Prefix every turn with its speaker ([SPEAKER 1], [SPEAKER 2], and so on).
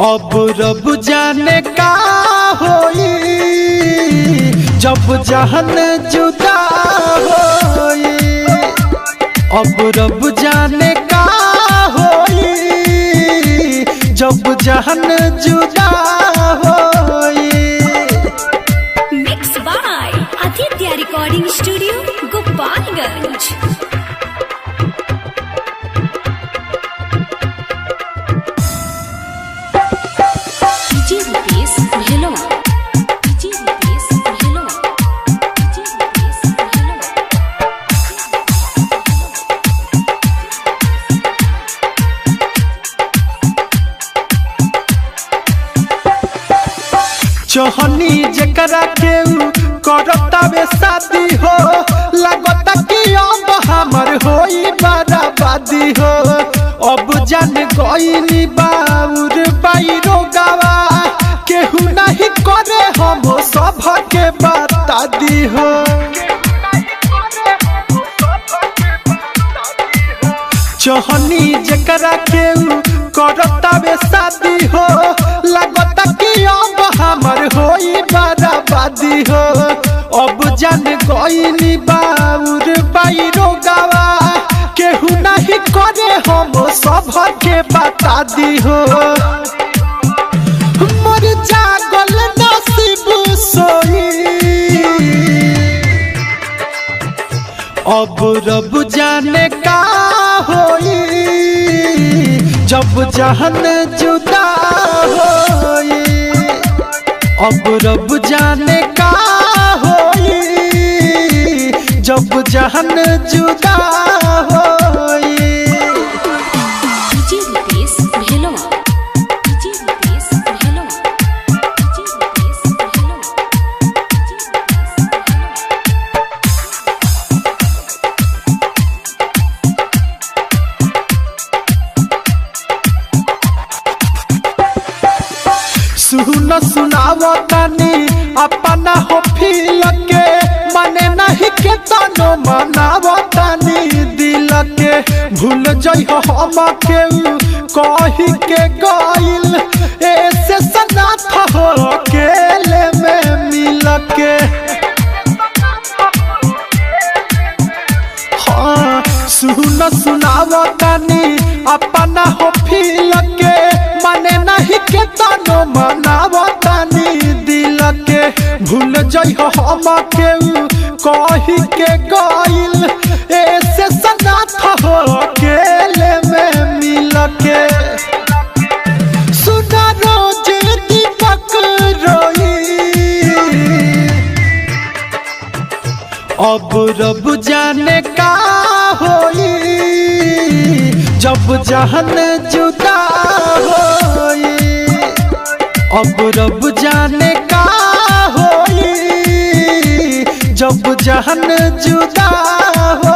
[SPEAKER 1] अब रब जाने का होई जब जहन जुदा होई। अब रब जाने का होई जब जहन जुदा होई।
[SPEAKER 2] Mix by Aditya recording studio Gopalganj.
[SPEAKER 1] चोहनी जकरा के करता बे शादी हो लगता कि अब हमर होई बर्बादी हो। अब जान गईनी बाउर बाईरो गावा केहू नहीं करे हम सब के बता दी हो। चोहनी जकरा के करता बे शादी हो लगता कि अब हमर होई बर्बादी हो। अब जान गईनी बाउर बाईरो गावा केहू नहीं करे हम सब के बता दी हो। मर जागल नसीब सोई अब रब जाने का होई जब जहन जुदा होई। अब रब जाने का होई जब जहन जुदा होई। सुन सुनावो तनी अपना हो फील के मने नहीं के तनो मनावो तनी दिल के। भूल जइहो हम के कही के गइल ऐसे सनाथ हो अकेले में मिल के। हाँ सुन सुनावो तनी अपना हो फील के मने नहीं के तनो मनावो तनी दिल के। भूल जइहो हम के कही के गइल ऐसे सनाथ हो अकेले में मिल के। सुना रोज दीपक रोई अब रब जाने का होई जब जहन जुदा होई। अब रब जाने का होई जब जहन जुदा हो।